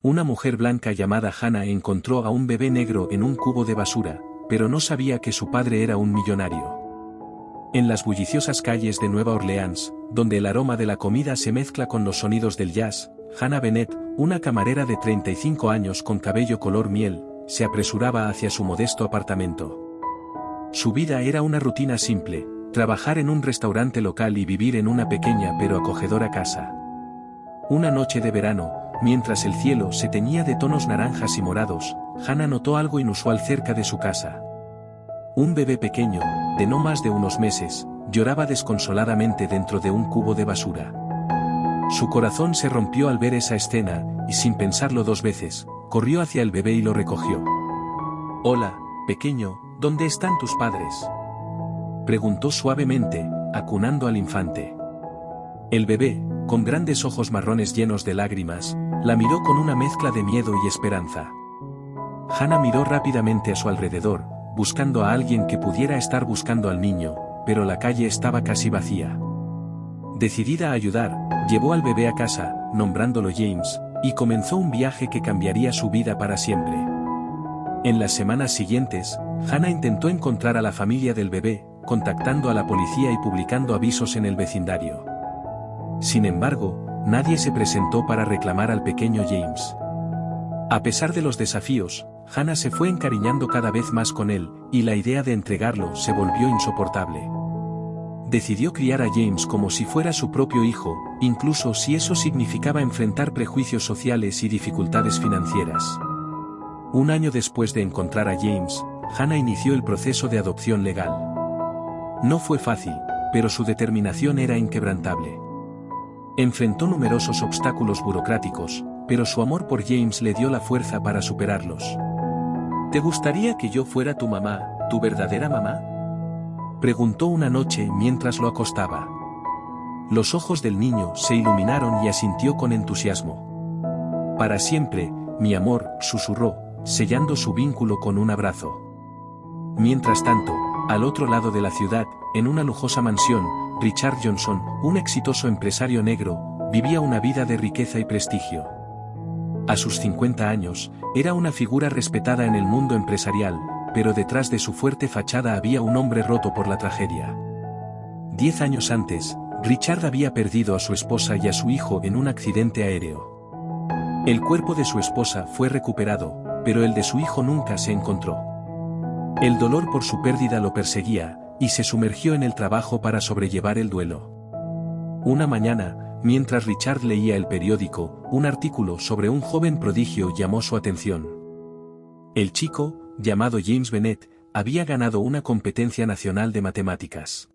Una mujer blanca llamada Hannah encontró a un bebé negro en un cubo de basura, pero no sabía que su padre era un millonario. En las bulliciosas calles de Nueva Orleans, donde el aroma de la comida se mezcla con los sonidos del jazz, Hannah Bennett, una camarera de 35 años con cabello color miel, se apresuraba hacia su modesto apartamento. Su vida era una rutina simple: trabajar en un restaurante local y vivir en una pequeña pero acogedora casa. Una noche de verano, mientras el cielo se teñía de tonos naranjas y morados, Hannah notó algo inusual cerca de su casa. Un bebé pequeño, de no más de unos meses, lloraba desconsoladamente dentro de un cubo de basura. Su corazón se rompió al ver esa escena, y sin pensarlo dos veces, corrió hacia el bebé y lo recogió. «Hola, pequeño, ¿dónde están tus padres?», preguntó suavemente, acunando al infante. El bebé, con grandes ojos marrones llenos de lágrimas, la miró con una mezcla de miedo y esperanza. Hannah miró rápidamente a su alrededor, buscando a alguien que pudiera estar buscando al niño, pero la calle estaba casi vacía. Decidida a ayudar, llevó al bebé a casa, nombrándolo James, y comenzó un viaje que cambiaría su vida para siempre. En las semanas siguientes, Hannah intentó encontrar a la familia del bebé, contactando a la policía y publicando avisos en el vecindario. Sin embargo, nadie se presentó para reclamar al pequeño James. A pesar de los desafíos, Hannah se fue encariñando cada vez más con él, y la idea de entregarlo se volvió insoportable. Decidió criar a James como si fuera su propio hijo, incluso si eso significaba enfrentar prejuicios sociales y dificultades financieras. Un año después de encontrar a James, Hannah inició el proceso de adopción legal. No fue fácil, pero su determinación era inquebrantable. Enfrentó numerosos obstáculos burocráticos, pero su amor por James le dio la fuerza para superarlos. ¿Te gustaría que yo fuera tu mamá, tu verdadera mamá?, preguntó una noche mientras lo acostaba. Los ojos del niño se iluminaron y asintió con entusiasmo. «Para siempre, mi amor», susurró, sellando su vínculo con un abrazo. Mientras tanto, al otro lado de la ciudad, en una lujosa mansión, Richard Johnson, un exitoso empresario negro, vivía una vida de riqueza y prestigio. A sus 50 años, era una figura respetada en el mundo empresarial, pero detrás de su fuerte fachada había un hombre roto por la tragedia. 10 años antes, Richard había perdido a su esposa y a su hijo en un accidente aéreo. El cuerpo de su esposa fue recuperado, pero el de su hijo nunca se encontró. El dolor por su pérdida lo perseguía, y se sumergió en el trabajo para sobrellevar el duelo. Una mañana, mientras Richard leía el periódico, un artículo sobre un joven prodigio llamó su atención. El chico, llamado James Bennett, había ganado una competencia nacional de matemáticas.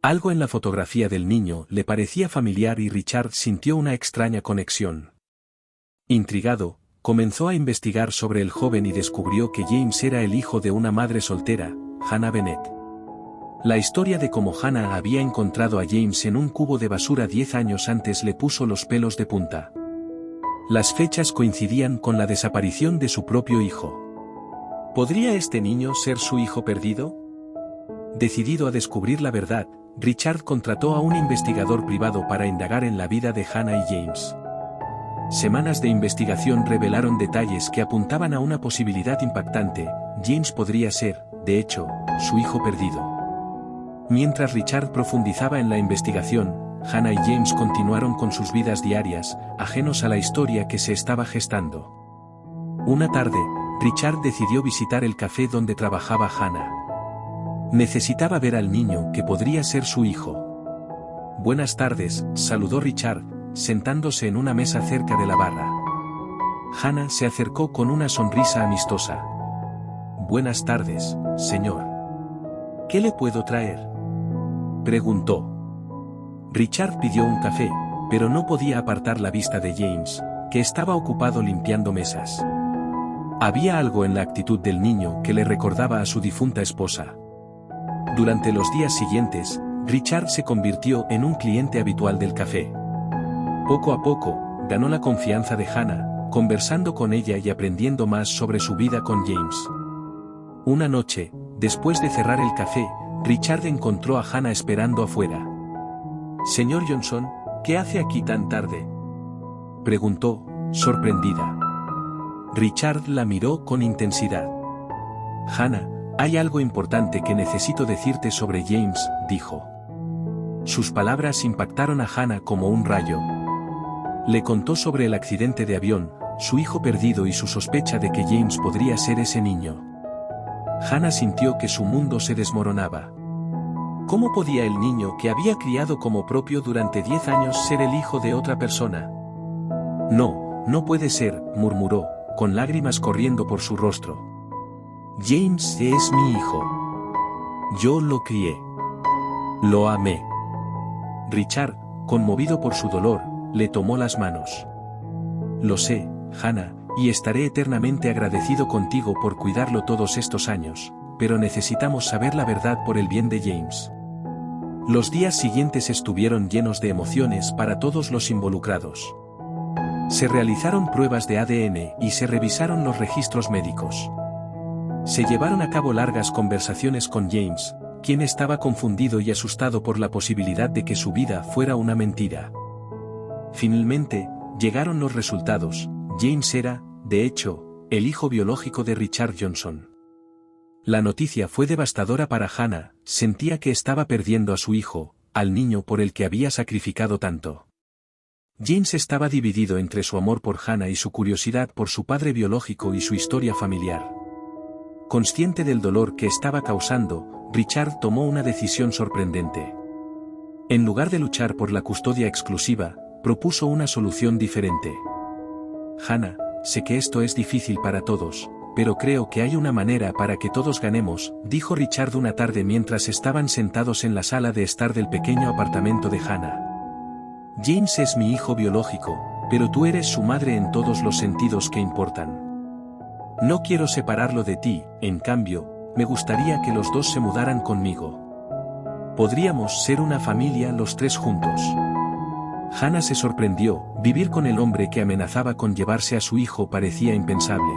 Algo en la fotografía del niño le parecía familiar y Richard sintió una extraña conexión. Intrigado, comenzó a investigar sobre el joven y descubrió que James era el hijo de una madre soltera, Hannah Bennett. La historia de cómo Hannah había encontrado a James en un cubo de basura 10 años antes le puso los pelos de punta. Las fechas coincidían con la desaparición de su propio hijo. ¿Podría este niño ser su hijo perdido? Decidido a descubrir la verdad, Richard contrató a un investigador privado para indagar en la vida de Hannah y James. Semanas de investigación revelaron detalles que apuntaban a una posibilidad impactante: James podría ser, de hecho, su hijo perdido. Mientras Richard profundizaba en la investigación, Hannah y James continuaron con sus vidas diarias, ajenos a la historia que se estaba gestando. Una tarde, Richard decidió visitar el café donde trabajaba Hannah. Necesitaba ver al niño que podría ser su hijo. «Buenas tardes», saludó Richard, sentándose en una mesa cerca de la barra. Hannah se acercó con una sonrisa amistosa. «Buenas tardes, señor. ¿Qué le puedo traer?», preguntó. Richard pidió un café, pero no podía apartar la vista de James, que estaba ocupado limpiando mesas. Había algo en la actitud del niño que le recordaba a su difunta esposa. Durante los días siguientes, Richard se convirtió en un cliente habitual del café. Poco a poco, ganó la confianza de Hannah, conversando con ella y aprendiendo más sobre su vida con James. Una noche, después de cerrar el café, Richard encontró a Hannah esperando afuera. «Señor Johnson, ¿qué hace aquí tan tarde?», preguntó, sorprendida. Richard la miró con intensidad. Hannah, hay algo importante que necesito decirte sobre James, dijo. Sus palabras impactaron a Hannah como un rayo. Le contó sobre el accidente de avión, su hijo perdido y su sospecha de que James podría ser ese niño. Hannah sintió que su mundo se desmoronaba. ¿Cómo podía el niño que había criado como propio durante 10 años ser el hijo de otra persona? No, no puede ser, murmuró, con lágrimas corriendo por su rostro. James es mi hijo. Yo lo crié. Lo amé. Richard, conmovido por su dolor, le tomó las manos. Lo sé, Hannah, y estaré eternamente agradecido contigo por cuidarlo todos estos años, pero necesitamos saber la verdad por el bien de James. Los días siguientes estuvieron llenos de emociones para todos los involucrados. Se realizaron pruebas de ADN y se revisaron los registros médicos. Se llevaron a cabo largas conversaciones con James, quien estaba confundido y asustado por la posibilidad de que su vida fuera una mentira. Finalmente, llegaron los resultados. James era, de hecho, el hijo biológico de Richard Johnson. La noticia fue devastadora para Hannah, sentía que estaba perdiendo a su hijo, al niño por el que había sacrificado tanto. James estaba dividido entre su amor por Hannah y su curiosidad por su padre biológico y su historia familiar. Consciente del dolor que estaba causando, Richard tomó una decisión sorprendente. En lugar de luchar por la custodia exclusiva, propuso una solución diferente. Hannah, sé que esto es difícil para todos, pero creo que hay una manera para que todos ganemos, dijo Richard una tarde mientras estaban sentados en la sala de estar del pequeño apartamento de Hannah. James es mi hijo biológico, pero tú eres su madre en todos los sentidos que importan. No quiero separarlo de ti, en cambio, me gustaría que los dos se mudaran conmigo. Podríamos ser una familia los tres juntos. Hannah se sorprendió, vivir con el hombre que amenazaba con llevarse a su hijo parecía impensable.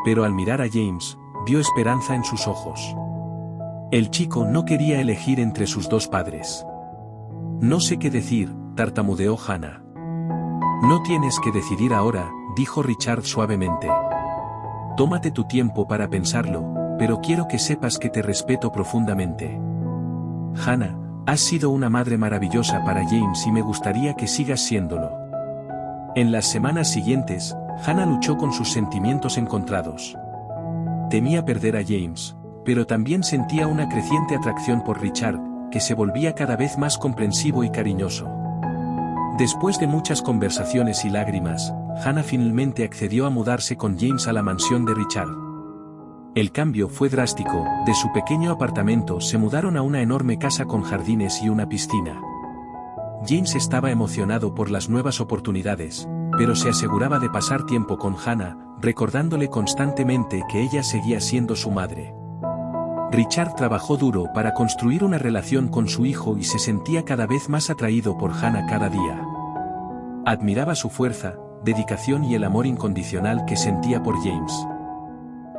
Pero al mirar a James, vio esperanza en sus ojos. El chico no quería elegir entre sus dos padres. No sé qué decir, tartamudeó Hannah. No tienes que decidir ahora, dijo Richard suavemente. Tómate tu tiempo para pensarlo, pero quiero que sepas que te respeto profundamente. Hannah, has sido una madre maravillosa para James y me gustaría que sigas siéndolo. En las semanas siguientes, Hannah luchó con sus sentimientos encontrados. Temía perder a James, pero también sentía una creciente atracción por Richard, que se volvía cada vez más comprensivo y cariñoso. Después de muchas conversaciones y lágrimas, Hannah finalmente accedió a mudarse con James a la mansión de Richard. El cambio fue drástico, de su pequeño apartamento se mudaron a una enorme casa con jardines y una piscina. James estaba emocionado por las nuevas oportunidades, pero se aseguraba de pasar tiempo con Hannah, recordándole constantemente que ella seguía siendo su madre. Richard trabajó duro para construir una relación con su hijo y se sentía cada vez más atraído por Hannah cada día. Admiraba su fuerza, dedicación y el amor incondicional que sentía por James.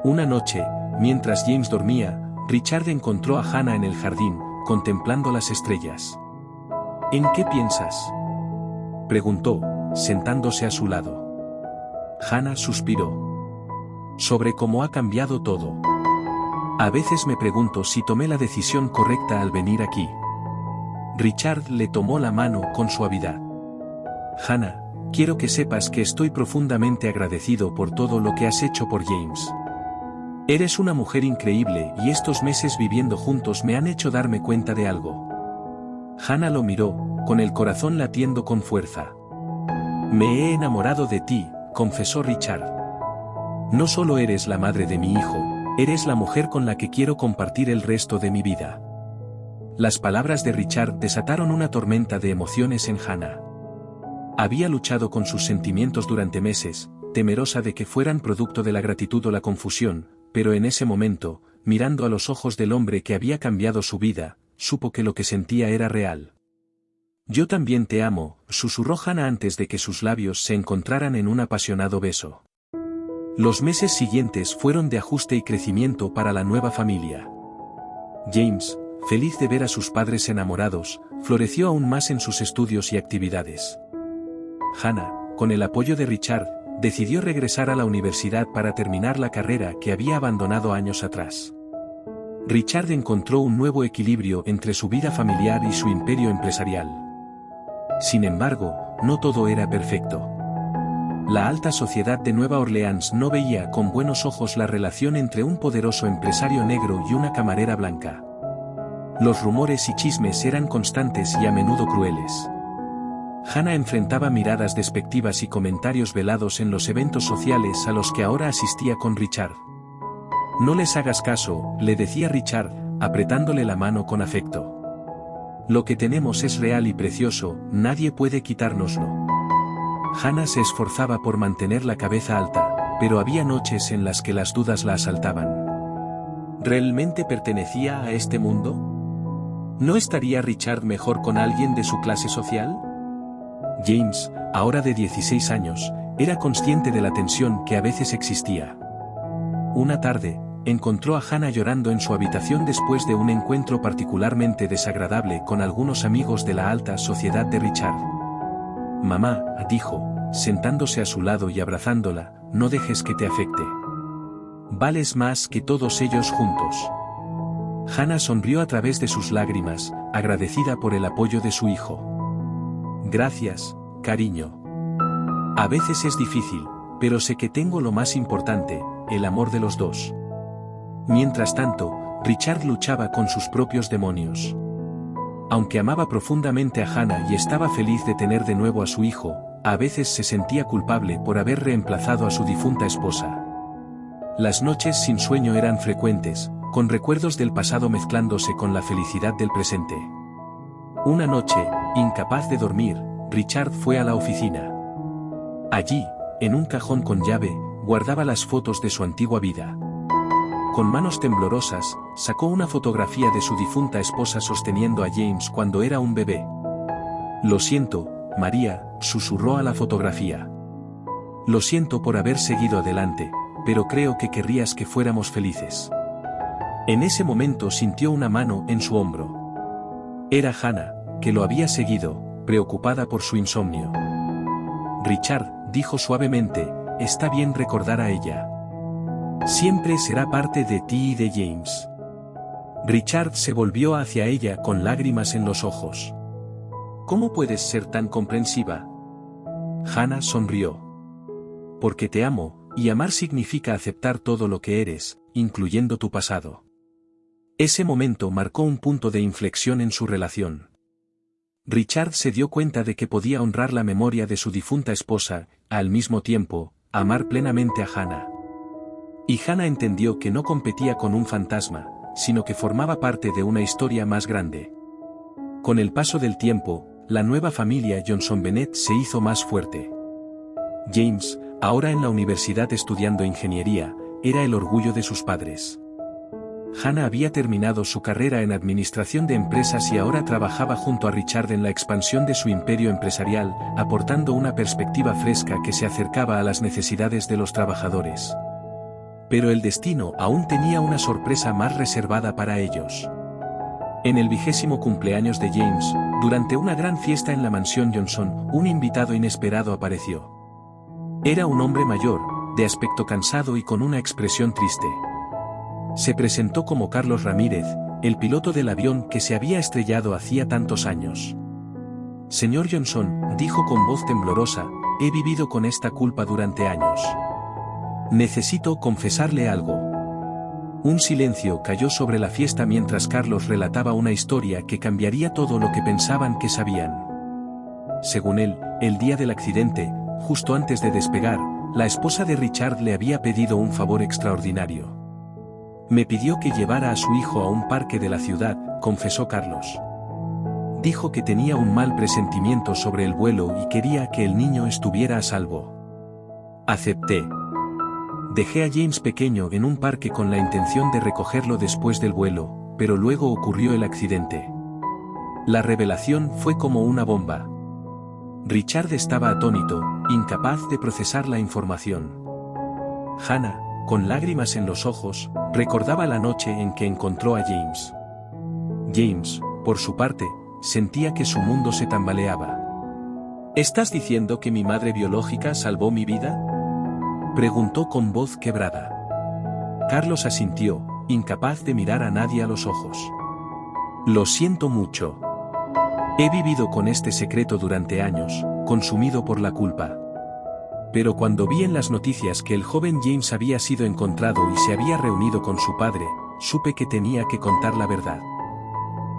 Una noche, mientras James dormía, Richard encontró a Hannah en el jardín, contemplando las estrellas. ¿En qué piensas?, preguntó, sentándose a su lado. Hannah suspiró. Sobre cómo ha cambiado todo. A veces me pregunto si tomé la decisión correcta al venir aquí. Richard le tomó la mano con suavidad. Hannah, quiero que sepas que estoy profundamente agradecido por todo lo que has hecho por James. Eres una mujer increíble y estos meses viviendo juntos me han hecho darme cuenta de algo. Hannah lo miró, con el corazón latiendo con fuerza. Me he enamorado de ti, confesó Richard. No solo eres la madre de mi hijo, eres la mujer con la que quiero compartir el resto de mi vida. Las palabras de Richard desataron una tormenta de emociones en Hannah. Había luchado con sus sentimientos durante meses, temerosa de que fueran producto de la gratitud o la confusión, pero en ese momento, mirando a los ojos del hombre que había cambiado su vida, supo que lo que sentía era real. Yo también te amo, susurró Hannah antes de que sus labios se encontraran en un apasionado beso. Los meses siguientes fueron de ajuste y crecimiento para la nueva familia. James, feliz de ver a sus padres enamorados, floreció aún más en sus estudios y actividades. Hannah, con el apoyo de Richard, decidió regresar a la universidad para terminar la carrera que había abandonado años atrás. Richard encontró un nuevo equilibrio entre su vida familiar y su imperio empresarial. Sin embargo, no todo era perfecto. La alta sociedad de Nueva Orleans no veía con buenos ojos la relación entre un poderoso empresario negro y una camarera blanca. Los rumores y chismes eran constantes y a menudo crueles. Hannah enfrentaba miradas despectivas y comentarios velados en los eventos sociales a los que ahora asistía con Richard. «No les hagas caso», le decía Richard, apretándole la mano con afecto. «Lo que tenemos es real y precioso, nadie puede quitárnoslo». Hannah se esforzaba por mantener la cabeza alta, pero había noches en las que las dudas la asaltaban. ¿Realmente pertenecía a este mundo? ¿No estaría Richard mejor con alguien de su clase social? James, ahora de 16 años, era consciente de la tensión que a veces existía. Una tarde, encontró a Hannah llorando en su habitación después de un encuentro particularmente desagradable con algunos amigos de la alta sociedad de Richard. «Mamá», dijo, sentándose a su lado y abrazándola, «no dejes que te afecte. Vales más que todos ellos juntos». Hannah sonrió a través de sus lágrimas, agradecida por el apoyo de su hijo. «Gracias, cariño. A veces es difícil, pero sé que tengo lo más importante, el amor de los dos». Mientras tanto, Richard luchaba con sus propios demonios. Aunque amaba profundamente a Hannah y estaba feliz de tener de nuevo a su hijo, a veces se sentía culpable por haber reemplazado a su difunta esposa. Las noches sin sueño eran frecuentes, con recuerdos del pasado mezclándose con la felicidad del presente. Una noche, incapaz de dormir, Richard fue a la oficina. Allí, en un cajón con llave, guardaba las fotos de su antigua vida. Con manos temblorosas, sacó una fotografía de su difunta esposa sosteniendo a James cuando era un bebé. «Lo siento, María», susurró a la fotografía. «Lo siento por haber seguido adelante, pero creo que querrías que fuéramos felices». En ese momento sintió una mano en su hombro. Era Hannah, que lo había seguido, preocupada por su insomnio. «Richard», dijo suavemente, «está bien recordar a ella. Siempre será parte de ti y de James». Richard se volvió hacia ella con lágrimas en los ojos. «¿Cómo puedes ser tan comprensiva?» Hannah sonrió. «Porque te amo, y amar significa aceptar todo lo que eres, incluyendo tu pasado». Ese momento marcó un punto de inflexión en su relación. Richard se dio cuenta de que podía honrar la memoria de su difunta esposa, al mismo tiempo, amar plenamente a Hannah. Y Hannah entendió que no competía con un fantasma, sino que formaba parte de una historia más grande. Con el paso del tiempo, la nueva familia Johnson Bennett se hizo más fuerte. James, ahora en la universidad estudiando ingeniería, era el orgullo de sus padres. Hannah había terminado su carrera en administración de empresas y ahora trabajaba junto a Richard en la expansión de su imperio empresarial, aportando una perspectiva fresca que se acercaba a las necesidades de los trabajadores. Pero el destino aún tenía una sorpresa más reservada para ellos. En el 20º cumpleaños de James, durante una gran fiesta en la mansión Johnson, un invitado inesperado apareció. Era un hombre mayor, de aspecto cansado y con una expresión triste. Se presentó como Carlos Ramírez, el piloto del avión que se había estrellado hacía tantos años. «Señor Johnson», dijo con voz temblorosa, «he vivido con esta culpa durante años. Necesito confesarle algo». Un silencio cayó sobre la fiesta mientras Carlos relataba una historia que cambiaría todo lo que pensaban que sabían. Según él, el día del accidente, justo antes de despegar, la esposa de Richard le había pedido un favor extraordinario. «Me pidió que llevara a su hijo a un parque de la ciudad», confesó Carlos. «Dijo que tenía un mal presentimiento sobre el vuelo y quería que el niño estuviera a salvo. Acepté. Dejé a James pequeño en un parque con la intención de recogerlo después del vuelo, pero luego ocurrió el accidente. La revelación fue como una bomba». Richard estaba atónito, incapaz de procesar la información. Hannah, con lágrimas en los ojos, recordaba la noche en que encontró a James. James, por su parte, sentía que su mundo se tambaleaba. ¿Estás diciendo que mi madre biológica salvó mi vida?, preguntó con voz quebrada. Carlos asintió, incapaz de mirar a nadie a los ojos. Lo siento mucho. He vivido con este secreto durante años, consumido por la culpa. Pero cuando vi en las noticias que el joven James había sido encontrado y se había reunido con su padre, supe que tenía que contar la verdad.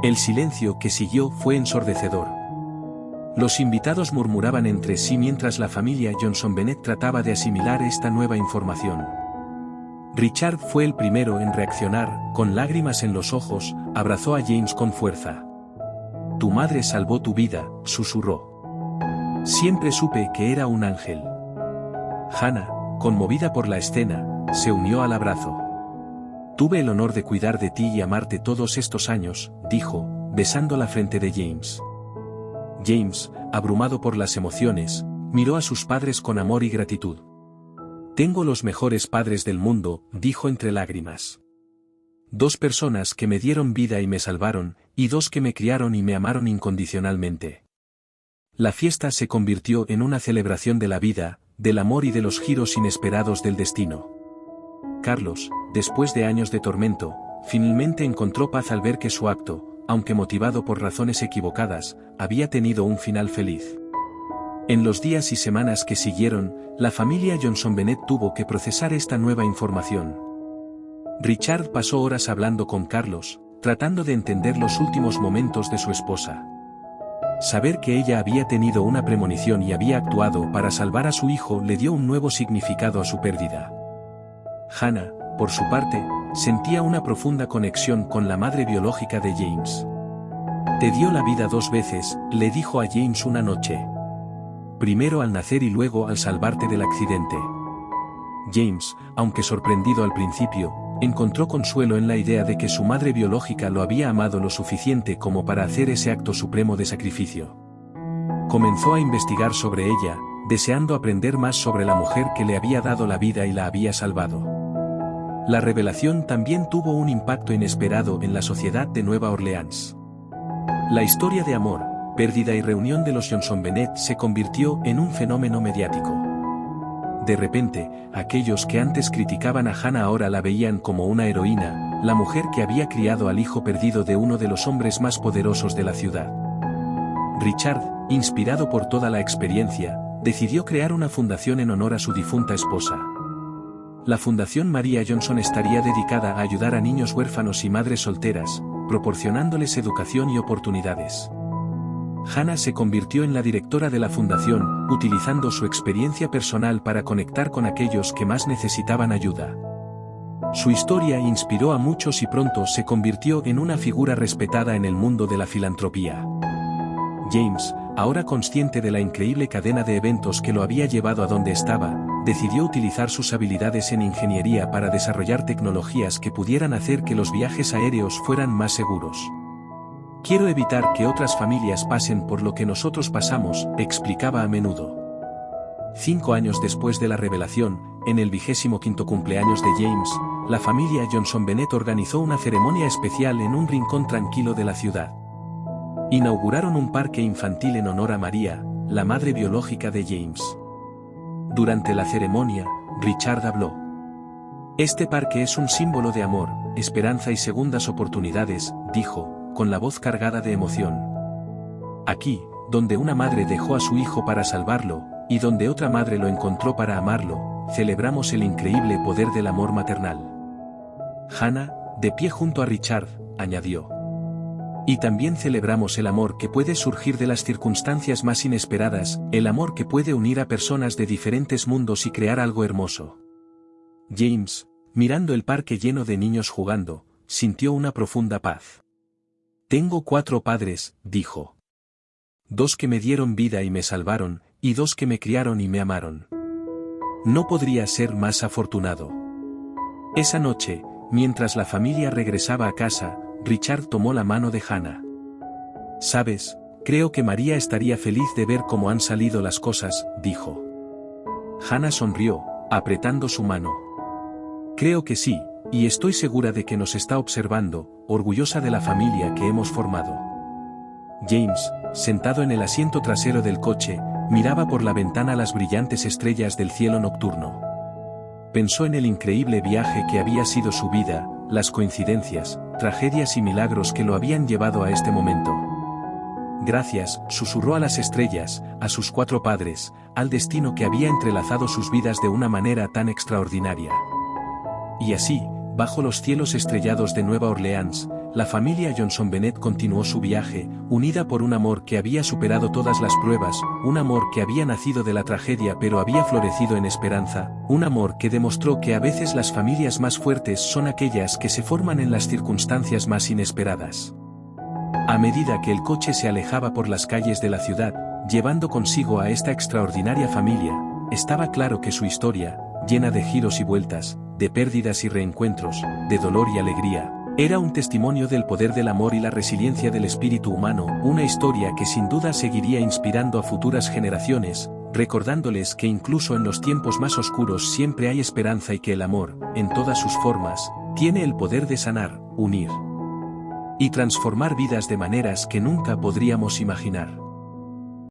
El silencio que siguió fue ensordecedor. Los invitados murmuraban entre sí mientras la familia Johnson Bennett trataba de asimilar esta nueva información. Richard fue el primero en reaccionar, con lágrimas en los ojos, abrazó a James con fuerza. «Tu madre salvó tu vida», susurró. «Siempre supe que era un ángel». Hannah, conmovida por la escena, se unió al abrazo. «Tuve el honor de cuidar de ti y amarte todos estos años», dijo, besando la frente de James. James, abrumado por las emociones, miró a sus padres con amor y gratitud. «Tengo los mejores padres del mundo», dijo entre lágrimas. «Dos personas que me dieron vida y me salvaron, y dos que me criaron y me amaron incondicionalmente». La fiesta se convirtió en una celebración de la vida, del amor y de los giros inesperados del destino. Carlos, después de años de tormento, finalmente encontró paz al ver que su acto, aunque motivado por razones equivocadas, había tenido un final feliz. En los días y semanas que siguieron, la familia Johnson Bennett tuvo que procesar esta nueva información. Richard pasó horas hablando con Carlos, tratando de entender los últimos momentos de su esposa. Saber que ella había tenido una premonición y había actuado para salvar a su hijo le dio un nuevo significado a su pérdida. Hannah, por su parte, sentía una profunda conexión con la madre biológica de James. «Te dio la vida 2 veces», le dijo a James una noche. «Primero al nacer y luego al salvarte del accidente». James, aunque sorprendido al principio, encontró consuelo en la idea de que su madre biológica lo había amado lo suficiente como para hacer ese acto supremo de sacrificio. Comenzó a investigar sobre ella, deseando aprender más sobre la mujer que le había dado la vida y la había salvado. La revelación también tuvo un impacto inesperado en la sociedad de Nueva Orleans. La historia de amor, pérdida y reunión de los Johnson Bennett se convirtió en un fenómeno mediático. De repente, aquellos que antes criticaban a Hannah ahora la veían como una heroína, la mujer que había criado al hijo perdido de uno de los hombres más poderosos de la ciudad. Richard, inspirado por toda la experiencia, decidió crear una fundación en honor a su difunta esposa. La Fundación María Johnson estaría dedicada a ayudar a niños huérfanos y madres solteras, proporcionándoles educación y oportunidades. Hannah se convirtió en la directora de la fundación, utilizando su experiencia personal para conectar con aquellos que más necesitaban ayuda. Su historia inspiró a muchos y pronto se convirtió en una figura respetada en el mundo de la filantropía. James, ahora consciente de la increíble cadena de eventos que lo había llevado a donde estaba, decidió utilizar sus habilidades en ingeniería para desarrollar tecnologías que pudieran hacer que los viajes aéreos fueran más seguros. «Quiero evitar que otras familias pasen por lo que nosotros pasamos», explicaba a menudo. 5 años después de la revelación, en el 25º cumpleaños de James, la familia Johnson Bennett organizó una ceremonia especial en un rincón tranquilo de la ciudad. Inauguraron un parque infantil en honor a María, la madre biológica de James. Durante la ceremonia, Richard habló. «Este parque es un símbolo de amor, esperanza y segundas oportunidades», dijo, con la voz cargada de emoción. «Aquí, donde una madre dejó a su hijo para salvarlo, y donde otra madre lo encontró para amarlo, celebramos el increíble poder del amor maternal». Hannah, de pie junto a Richard, añadió. «Y también celebramos el amor que puede surgir de las circunstancias más inesperadas, el amor que puede unir a personas de diferentes mundos y crear algo hermoso». James, mirando el parque lleno de niños jugando, sintió una profunda paz. «Tengo 4 padres», dijo. «2 que me dieron vida y me salvaron, y 2 que me criaron y me amaron. No podría ser más afortunado». Esa noche, mientras la familia regresaba a casa, Richard tomó la mano de Hannah. «Sabes, creo que María estaría feliz de ver cómo han salido las cosas», dijo. Hannah sonrió, apretando su mano. «Creo que sí, y estoy segura de que nos está observando, orgullosa de la familia que hemos formado». James, sentado en el asiento trasero del coche, miraba por la ventana las brillantes estrellas del cielo nocturno. Pensó en el increíble viaje que había sido su vida, las coincidencias, tragedias y milagros que lo habían llevado a este momento. Gracias, susurró a las estrellas, a sus 4 padres, al destino que había entrelazado sus vidas de una manera tan extraordinaria. Y así, bajo los cielos estrellados de Nueva Orleans, la familia Johnson Bennett continuó su viaje, unida por un amor que había superado todas las pruebas, un amor que había nacido de la tragedia pero había florecido en esperanza, un amor que demostró que a veces las familias más fuertes son aquellas que se forman en las circunstancias más inesperadas. A medida que el coche se alejaba por las calles de la ciudad, llevando consigo a esta extraordinaria familia, estaba claro que su historia, llena de giros y vueltas, de pérdidas y reencuentros, de dolor y alegría, era un testimonio del poder del amor y la resiliencia del espíritu humano, una historia que sin duda seguiría inspirando a futuras generaciones, recordándoles que incluso en los tiempos más oscuros siempre hay esperanza y que el amor, en todas sus formas, tiene el poder de sanar, unir y transformar vidas de maneras que nunca podríamos imaginar.